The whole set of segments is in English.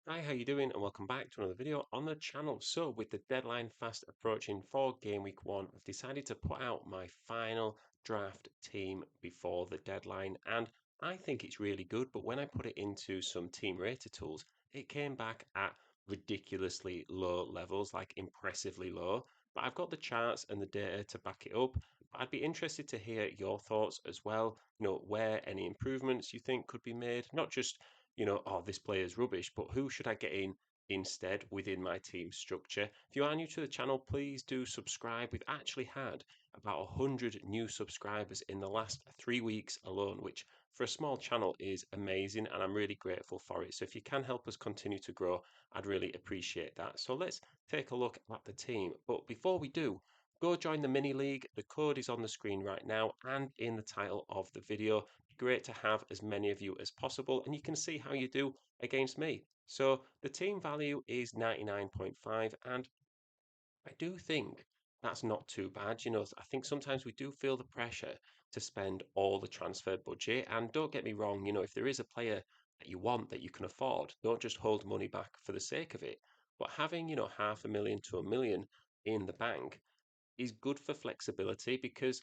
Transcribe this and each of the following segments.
Hi, how you doing? And welcome back to another video on the channel. So, with the deadline fast approaching for game week 1, I've decided to put out my final draft team before the deadline, and I think it's really good. But when I put it into some team rater tools, it came back at ridiculously low levels, like impressively low. But I've got the charts and the data to back it up. I'd be interested to hear your thoughts as well. Where any improvements you think could be made, not just oh, this player's rubbish, but who should I get in instead within my team structure? If you are new to the channel, please do subscribe. We've actually had about 100 new subscribers in the last 3 weeks alone, which for a small channel is amazing, and I'm really grateful for it. So if you can help us continue to grow, I'd really appreciate that. So let's take a look at the team. But before we do, go join the mini league. The code is on the screen right now and in the title of the video. Great to have as many of you as possible, and you can see how you do against me. So the team value is 99.5, and I do think that's not too bad. I think sometimes we do feel the pressure to spend all the transfer budget. And don't get me wrong, if there is a player that you want that you can afford, don't just hold money back for the sake of it. But having, 500,000 to 1 million in the bank is good for flexibility because,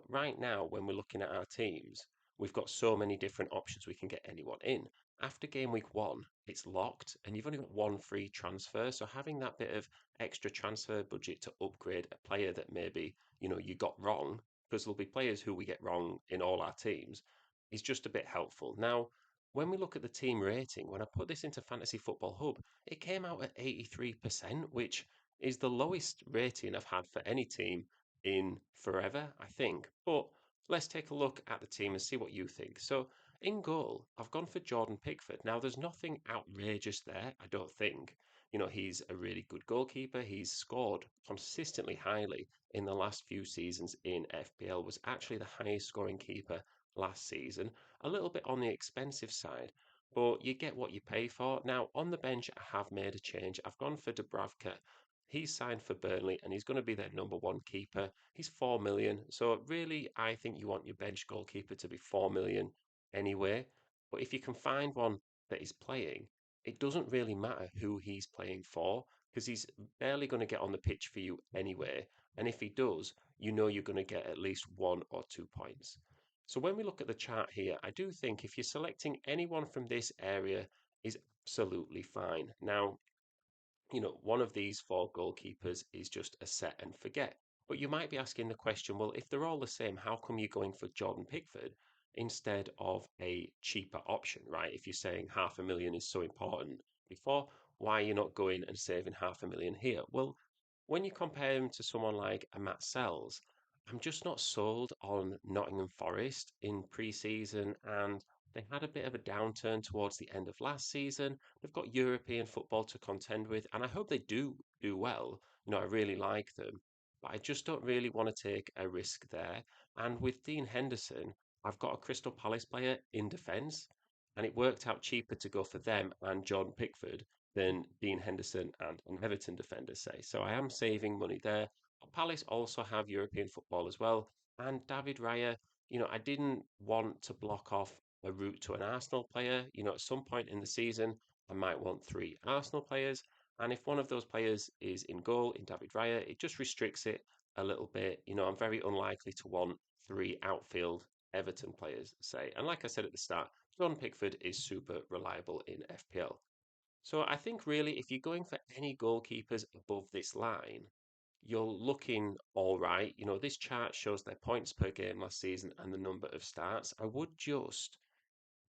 right now when we're looking at our teams, we've got so many different options we can get anyone in. After game week 1, it's locked and you've only got one free transfer. So having that bit of extra transfer budget to upgrade a player that maybe, you got wrong, because there'll be players who we get wrong in all our teams, is just a bit helpful. Now, when we look at the team rating, when I put this into Fantasy Football Hub, it came out at 83%, which is the lowest rating I've had for any team in forever, I think. But let's take a look at the team and see what you think. So, in goal, I've gone for Jordan Pickford. Now, there's nothing outrageous there, I don't think. He's a really good goalkeeper. He's scored consistently highly in the last few seasons in FPL, was actually the highest scoring keeper last season. A little bit on the expensive side, but you get what you pay for. Now, on the bench, I have made a change. I've gone for Dubravka. He's signed for Burnley and he's going to be their number one keeper. He's 4 million. So, really, I think you want your bench goalkeeper to be 4 million anyway. But if you can find one that is playing, it doesn't really matter who he's playing for because he's barely going to get on the pitch for you anyway. And if he does, you know you're going to get at least 1 or 2 points. So when we look at the chart here, I do think if you're selecting anyone from this area is absolutely fine. Now, one of these four goalkeepers is just a set and forget. But you might be asking the question, well, if they're all the same, how come you're going for Jordan Pickford instead of a cheaper option, right? If you're saying 500,000 is so important before, why are you not going and saving 500,000 here? Well, when you compare him to someone like a Matt Sells, I'm just not sold on Nottingham Forest in pre-season, and they had a bit of a downturn towards the end of last season. They've got European football to contend with, and I hope they do well. I really like them, but I just don't really want to take a risk there. And with Dean Henderson, I've got a Crystal Palace player in defence, and it worked out cheaper to go for them and John Pickford than Dean Henderson and an Everton defender, say. So I am saving money there. Palace also have European football as well. And David Raya, I didn't want to block off a route to an Arsenal player. At some point in the season, I might want three Arsenal players. And if one of those players is in goal in David Raya, it just restricts it a little bit. I'm very unlikely to want three outfield Everton players, say. And like I said at the start, John Pickford is super reliable in FPL. So I think really, if you're going for any goalkeepers above this line, you're looking all right. This chart shows their points per game last season and the number of starts. I would just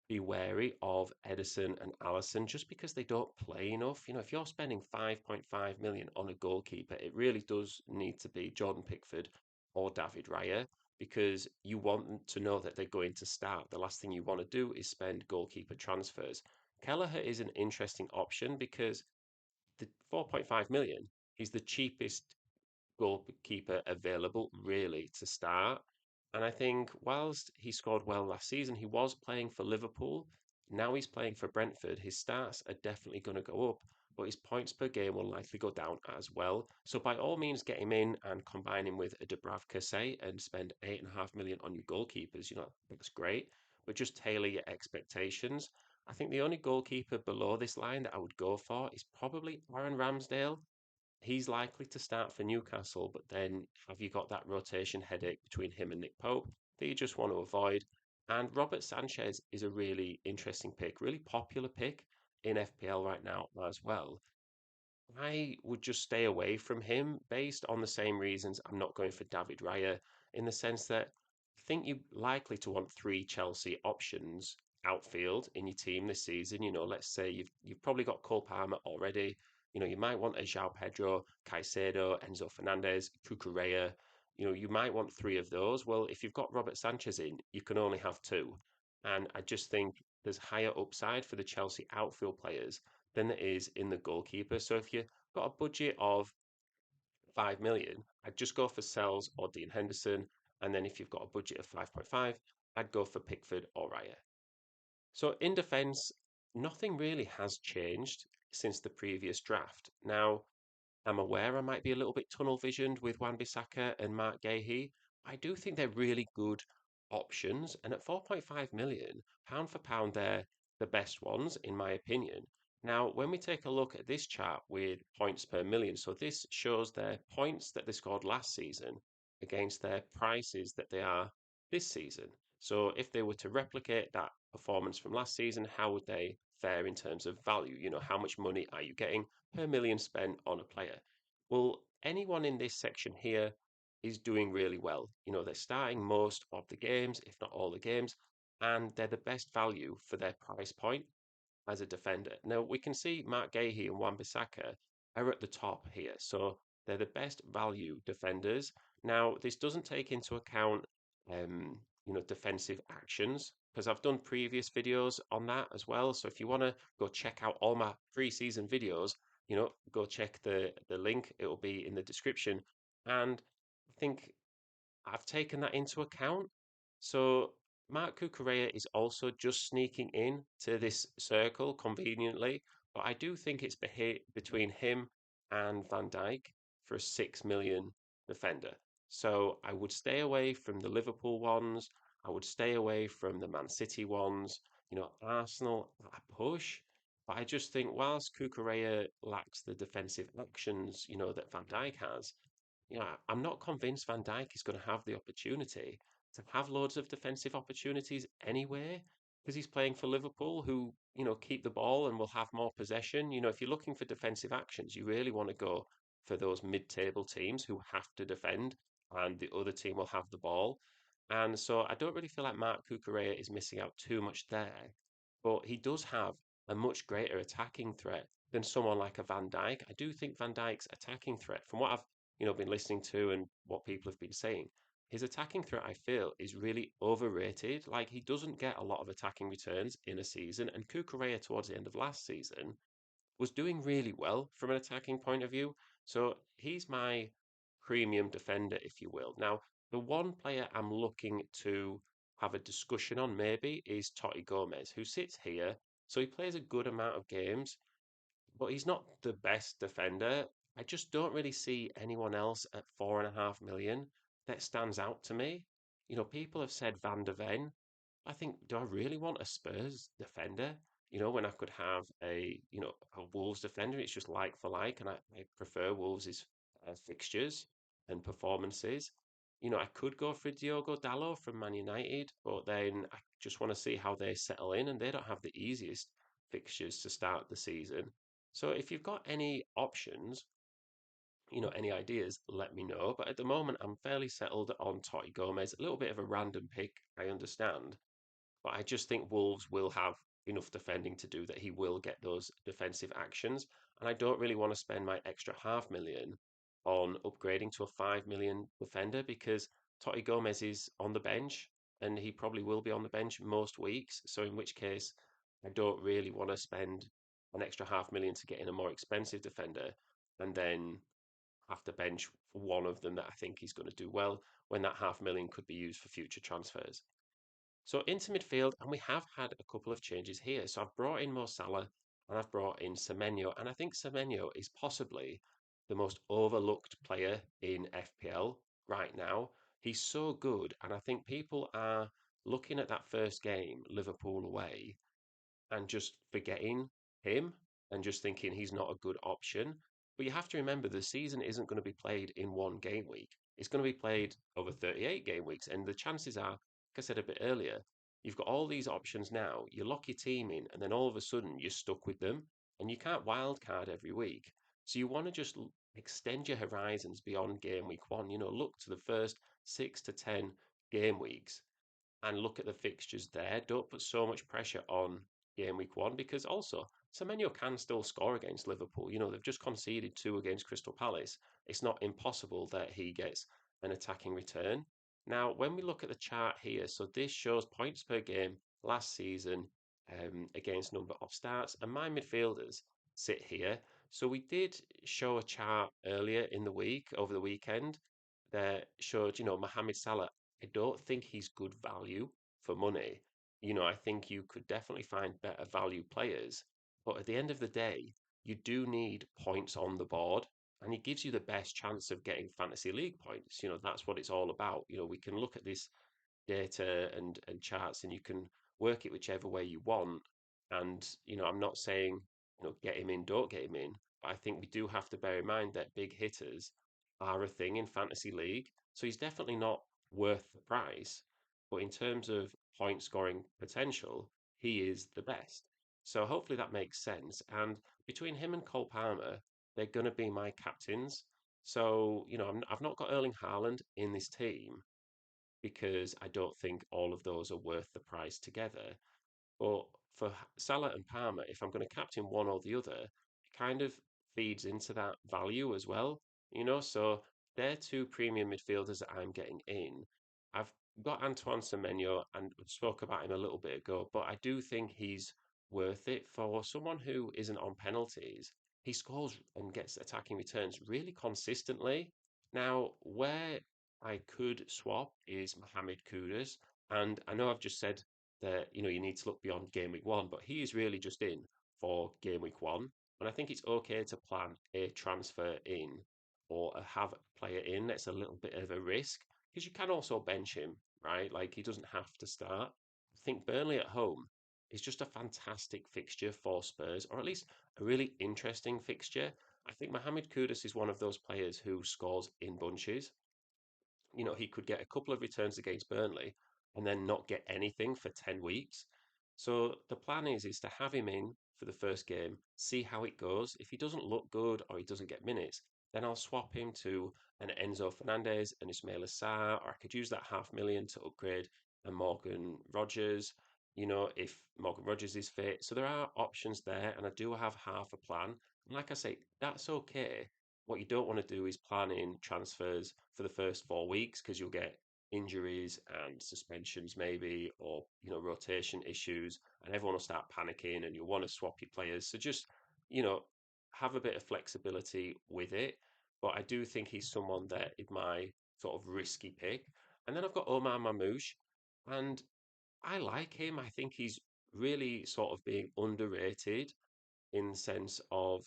be wary of Edison and Allison just because they don't play enough. If you're spending 5.5 million on a goalkeeper, it really does need to be Jordan Pickford or David Raya because you want to know that they're going to start. The last thing you want to do is spend goalkeeper transfers. Kelleher is an interesting option because the 4.5 million is the cheapest goalkeeper available, really, to start. And I think whilst he scored well last season, he was playing for Liverpool. Now he's playing for Brentford. His stats are definitely going to go up, but his points per game will likely go down as well. So by all means, get him in and combine him with a Dubravka, say, and spend 8.5 million on your goalkeepers. That's great, but just tailor your expectations. I think the only goalkeeper below this line that I would go for is probably Aaron Ramsdale. He's likely to start for Newcastle, but then have you got that rotation headache between him and Nick Pope that you just want to avoid? And Robert Sanchez is a really interesting pick, really popular pick in FPL right now as well. I would just stay away from him based on the same reasons I'm not going for David Raya, in the sense that I think you're likely to want three Chelsea options outfield in your team this season. Let's say you've probably got Cole Palmer already. You might want a João Pedro, Caicedo, Enzo Fernandez, Cucurella. You might want three of those. Well, if you've got Robert Sanchez in, you can only have two. And I just think there's higher upside for the Chelsea outfield players than there is in the goalkeeper. So if you've got a budget of 5 million, I'd just go for Sells or Dean Henderson. And then if you've got a budget of 5.5, I'd go for Pickford or Raya. So in defence, nothing really has changed since the previous draft. Now, I'm aware I might be a little bit tunnel visioned with Wan-Bissaka and Mark Gahey. I do think they're really good options, and at 4.5 million, pound for pound, they're the best ones in my opinion. Now, when we take a look at this chart with points per million, so this shows their points that they scored last season against their prices that they are this season. So if they were to replicate that performance from last season, how would they fare in terms of value? How much money are you getting per million spent on a player? Well, anyone in this section here is doing really well. They're starting most of the games, if not all the games, and they're the best value for their price point as a defender. Now, we can see Mark Gahey and Wan-Bissaka are at the top here, so they're the best value defenders. Now, this doesn't take into account, defensive actions, because I've done previous videos on that as well. So if you want to go check out all my pre-season videos, go check the link. It will be in the description. And I think I've taken that into account. So Mark Cucurella is also just sneaking in to this circle conveniently, but I do think it's between him and Van Dijk for a 6 million defender. So I would stay away from the Liverpool ones. I would stay away from the Man City ones. Arsenal at a push. But I just think whilst Cucurella lacks the defensive actions, that Van Dijk has, I'm not convinced Van Dijk is going to have the opportunity to have loads of defensive opportunities anyway, because he's playing for Liverpool, who, keep the ball and will have more possession. If you're looking for defensive actions, you really want to go for those mid-table teams who have to defend, and the other team will have the ball. And so I don't really feel like Mark Cucurella is missing out too much there, but he does have a much greater attacking threat than someone like a Van Dijk. I do think Van Dijk's attacking threat, from what I've been listening to and what people have been saying, his attacking threat, I feel, is really overrated. Like, he doesn't get a lot of attacking returns in a season, and Cucurella towards the end of last season was doing really well from an attacking point of view. So he's my premium defender, if you will. Now, the one player I'm looking to have a discussion on maybe is Totti Gomez, who sits here. So he plays a good amount of games, but he's not the best defender. I just don't really see anyone else at 4.5 million that stands out to me. People have said Van der Ven. I think, do I really want a Spurs defender? When I could have a Wolves defender, it's just like for like, and I prefer Wolves' fixtures and performances. I could go for Diogo Dalot from Man United, but then I just want to see how they settle in, and they don't have the easiest fixtures to start the season. So if you've got any options, any ideas, let me know. But at the moment, I'm fairly settled on Totti Gomez. A little bit of a random pick, I understand. But I just think Wolves will have enough defending to do that. He will get those defensive actions. And I don't really want to spend my extra 500,000 on upgrading to a 5 million defender, because Totti Gomez is on the bench and he probably will be on the bench most weeks. So in which case, I don't really want to spend an extra 500,000 to get in a more expensive defender and then have to bench one of them that I think he's going to do well, when that 500,000 could be used for future transfers. So into midfield, and we have had a couple of changes here. So I've brought in Mo Salah and I've brought in Semenyo, and I think Semenyo is possibly the most overlooked player in FPL right now. He's so good, and I think people are looking at that first game, Liverpool away, and just forgetting him and just thinking he's not a good option. But you have to remember the season isn't going to be played in one game week. It's going to be played over 38 game weeks. And the chances are, like I said a bit earlier, you've got all these options now. You lock your team in, and then all of a sudden you're stuck with them. And you can't wildcard every week. So you want to just extend your horizons beyond game week one. Look to the first 6 to 10 game weeks and look at the fixtures there. Don't put so much pressure on game week one because also Semenyo can still score against Liverpool. They've just conceded two against Crystal Palace. It's not impossible that he gets an attacking return. Now, when we look at the chart here, so this shows points per game last season against number of starts, and my midfielders sit here. So we did show a chart earlier in the week, over the weekend, that showed, Mohamed Salah. I don't think he's good value for money. I think you could definitely find better value players. But at the end of the day, you do need points on the board, and he gives you the best chance of getting fantasy league points. That's what it's all about. We can look at this data and charts, and you can work it whichever way you want. And I'm not saying get him in, don't get him in. But I think we do have to bear in mind that big hitters are a thing in fantasy league. So he's definitely not worth the price. But in terms of point scoring potential, he is the best. So hopefully that makes sense. And between him and Cole Palmer, they're going to be my captains. So, I've not got Erling Haaland in this team because I don't think all of those are worth the price together. But for Salah and Palmer, if I'm going to captain one or the other, it kind of feeds into that value as well. So they're two premium midfielders that I'm getting in. I've got Antoine Semenyo and spoke about him a little bit ago, but I do think he's worth it for someone who isn't on penalties. He scores and gets attacking returns really consistently. Now, where I could swap is Mohamed Kudus. And I know I've just said that you need to look beyond game week one, but he is really just in for game week one. And I think it's okay to plan a transfer in or have a player in that's a little bit of a risk because you can also bench him, right? Like he doesn't have to start. I think Burnley at home is just a fantastic fixture for Spurs, or at least a really interesting fixture. I think Mohamed Kudus is one of those players who scores in bunches. He could get a couple of returns against Burnley and then not get anything for 10 weeks. So the plan is to have him in for the first game, see how it goes. If he doesn't look good or he doesn't get minutes, then I'll swap him to an Enzo Fernandez and Ismail Assar, or I could use that 500,000 to upgrade a Morgan Rogers, if Morgan Rogers is fit. So there are options there, and I do have half a plan. And like I say, that's okay. What you don't want to do is plan in transfers for the first 4 weeks because you'll get injuries and suspensions maybe or rotation issues and everyone will start panicking and you'll want to swap your players. So just, you know, have a bit of flexibility with it. But I do think he's someone that is my sort of risky pick. And then I've got Omar Mamouche and I like him. I think he's really sort of being underrated in the sense of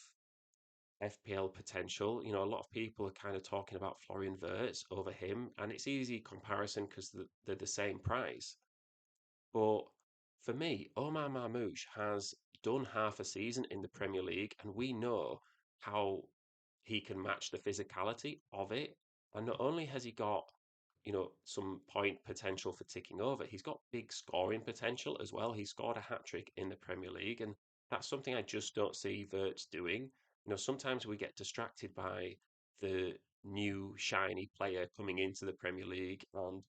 FPL potential. A lot of people are kind of talking about Florian Wirtz over him, and it's easy comparison because they're the same price. But for me, Omar Marmoush has done half a season in the Premier League, and we know how he can match the physicality of it. And not only has he got, some point potential for ticking over, he's got big scoring potential as well. He scored a hat trick in the Premier League, and that's something I just don't see Verts doing. Sometimes we get distracted by the new shiny player coming into the Premier League and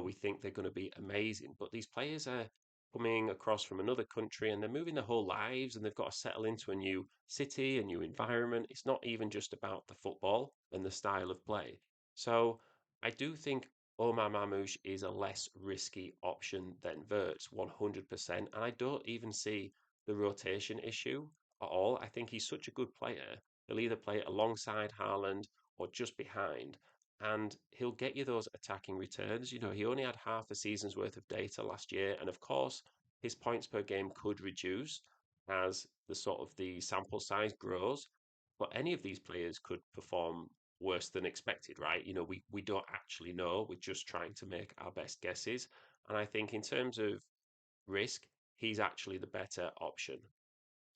we think they're going to be amazing. But these players are coming across from another country and they're moving their whole lives and they've got to settle into a new city, a new environment. It's not even just about the football and the style of play. So I do think Omar Mamouche is a less risky option than Verts, 100%. And I don't even see the rotation issue at all. I think he's such a good player. He'll either play alongside Haaland or just behind and he'll get you those attacking returns. He only had half a season's worth of data last year, and of course, his points per game could reduce as the sample size grows. But any of these players could perform worse than expected, right? We don't actually know. We're just trying to make our best guesses. And I think in terms of risk, he's actually the better option.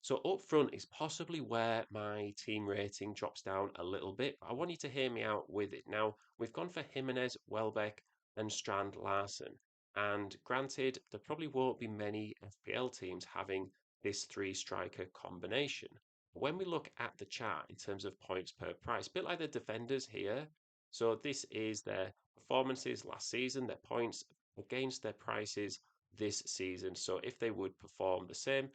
So up front is possibly where my team rating drops down a little bit. I want you to hear me out with it. Now, we've gone for Jimenez, Welbeck, and Strand Larsen. And granted, there probably won't be many FPL teams having this three striker combination. When we look at the chart in terms of points per price, a bit like the defenders here. So this is their performances last season, their points against their prices this season. So if they would perform the same,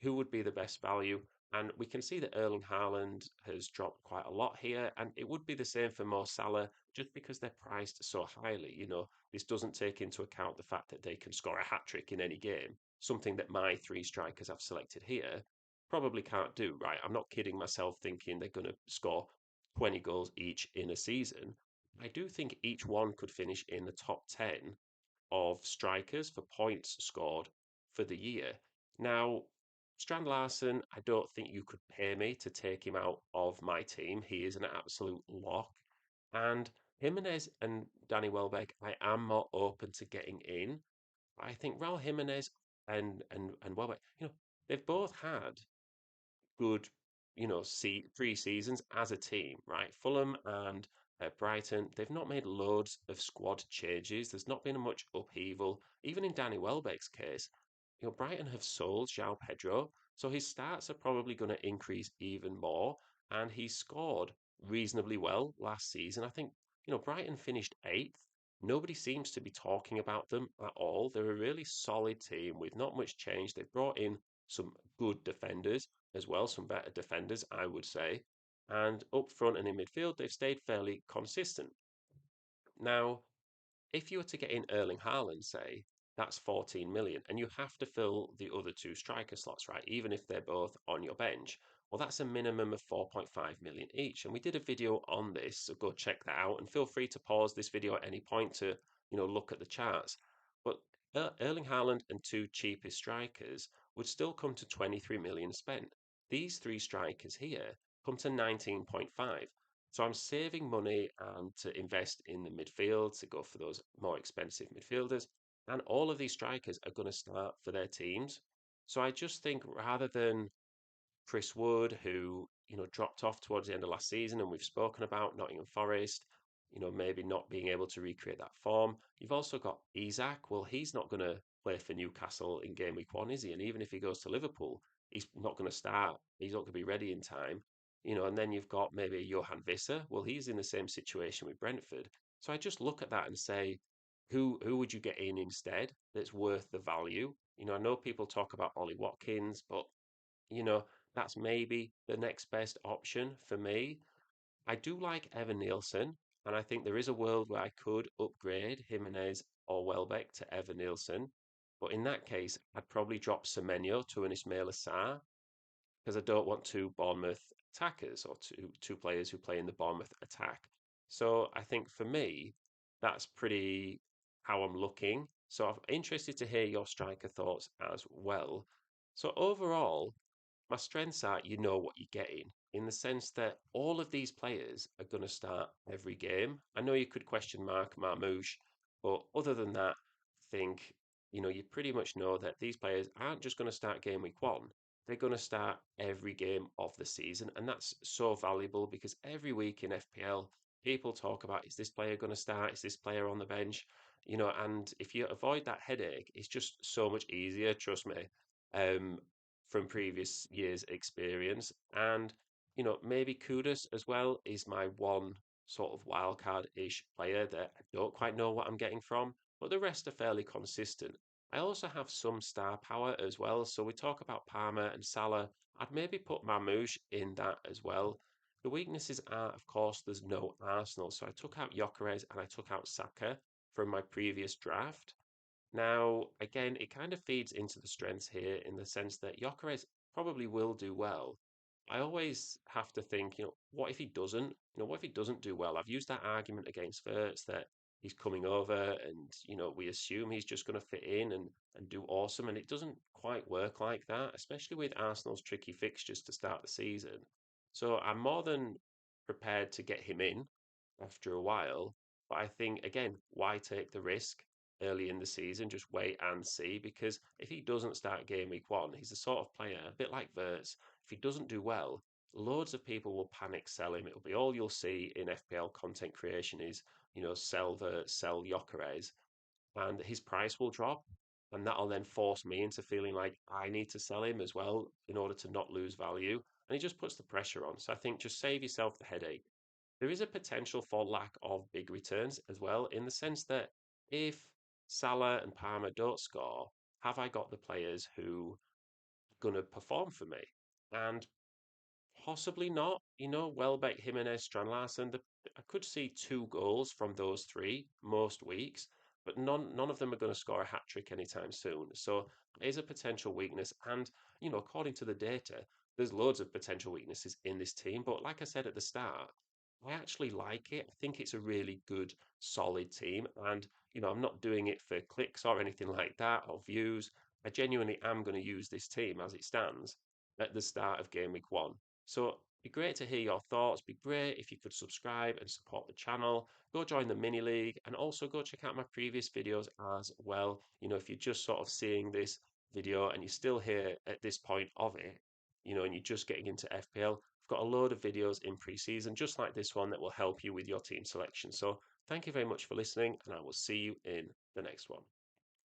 who would be the best value? And we can see that Erling Haaland has dropped quite a lot here, and it would be the same for Mo Salah just because they're priced so highly. This doesn't take into account the fact that they can score a hat trick in any game, something that my three strikers I've selected here probably can't do, right? I'm not kidding myself thinking they're going to score 20 goals each in a season. I do think each one could finish in the top 10 of strikers for points scored for the year. Now, Strand Larsen, I don't think you could pay me to take him out of my team. He is an absolute lock. And Jimenez and Danny Welbeck, I am more open to getting in. I think Raul Jimenez and Welbeck, they've both had good, three seasons as a team, right? Fulham and Brighton, they've not made loads of squad changes. There's not been much upheaval. Even in Danny Welbeck's case, Brighton have sold João Pedro, so his stats are probably going to increase even more. And he scored reasonably well last season. I think, Brighton finished eighth. Nobody seems to be talking about them at all. They're a really solid team with not much change. They've brought in some good defenders as well, some better defenders, I would say. And up front and in midfield, they've stayed fairly consistent. Now, if you were to get in Erling Haaland, say, that's 14 million, and you have to fill the other two striker slots, right? Even if they're both on your bench. Well, that's a minimum of 4.5 million each. And we did a video on this, so go check that out. And feel free to pause this video at any point to, look at the charts. But Erling Haaland and two cheapest strikers would still come to 23 million spent. These three strikers here come to 19.5. So I'm saving money and to invest in the midfield to go for those more expensive midfielders. And all of these strikers are going to start for their teams. So I just think rather than Chris Wood, who dropped off towards the end of last season, and we've spoken about Nottingham Forest, maybe not being able to recreate that form. You've also got Isak. Well, he's not going to play for Newcastle in game week one, is he? And even if he goes to Liverpool, he's not going to start. He's not going to be ready in time. And then you've got maybe Johan Visser. Well, he's in the same situation with Brentford. So I just look at that and say, who would you get in instead that's worth the value? I know people talk about Ollie Watkins, but you know, that's maybe the next best option for me. I do like Evan Nielsen, and I think there is a world where I could upgrade Jimenez or Welbeck to Evan Nielsen. But in that case, I'd probably drop Semenyo to an Ismail Assar because I don't want two Bournemouth attackers or two players who play in the Bournemouth attack. So I think for me, that's pretty how I'm looking. So I'm interested to hear your striker thoughts as well. So overall, my strengths are you know what you're getting in the sense that all of these players are going to start every game. I know you could question Mark Marmouche, but other than that, I think you pretty much know that these players aren't just going to start game week one. They're going to start every game of the season, and that's so valuable because every week in FPL, people talk about is this player going to start? Is this player on the bench? And if you avoid that headache, it's just so much easier. Trust me. Um, from previous years' experience. And, maybe Kudus as well is my one sort of wildcard-ish player that I don't quite know what I'm getting from, but the rest are fairly consistent. I also have some star power as well. So we talk about Palmer and Salah. I'd maybe put Mamouche in that as well. The weaknesses are, of course, there's no Arsenal. So I took out Gyökeres and I took out Saka from my previous draft. Now, again, it kind of feeds into the strengths here in the sense that Gyökeres probably will do well. I always have to think, what if he doesn't? What if he doesn't do well? I've used that argument against Verts that he's coming over and, we assume he's just going to fit in and do awesome. And it doesn't quite work like that, especially with Arsenal's tricky fixtures to start the season. So I'm more than prepared to get him in after a while. But I think, again, why take the risk? early in the season. Just wait and see, because if he doesn't start game week one, he's the sort of player, a bit like Verts. If he doesn't do well, loads of people will panic sell him. It'll be all you'll see in FPL content creation is, sell Verts, sell Gyökeres, and his price will drop. And that'll then force me into feeling like I need to sell him as well in order to not lose value. And it just puts the pressure on. So I think just save yourself the headache. There is a potential for lack of big returns as well, in the sense that if Salah and Palmer don't score, have I got the players who are going to perform for me? And possibly not. Welbeck, Jimenez, Strand I could see 2 goals from those three most weeks, but none of them are going to score a hat trick anytime soon. So it is a potential weakness. And, according to the data, there's loads of potential weaknesses in this team. But like I said at the start, I actually like it. I think it's a really good, solid team. And, I'm not doing it for clicks or anything like that or views. I genuinely am going to use this team as it stands at the start of game week one. So it'd be great to hear your thoughts. Be great if you could subscribe and support the channel. Go join the mini league and also go check out my previous videos as well. If you're just sort of seeing this video and you're still here at this point of it, and you're just getting into FPL, I've got a load of videos in pre-season just like this one that will help you with your team selection. So thank you very much for listening, and I will see you in the next one.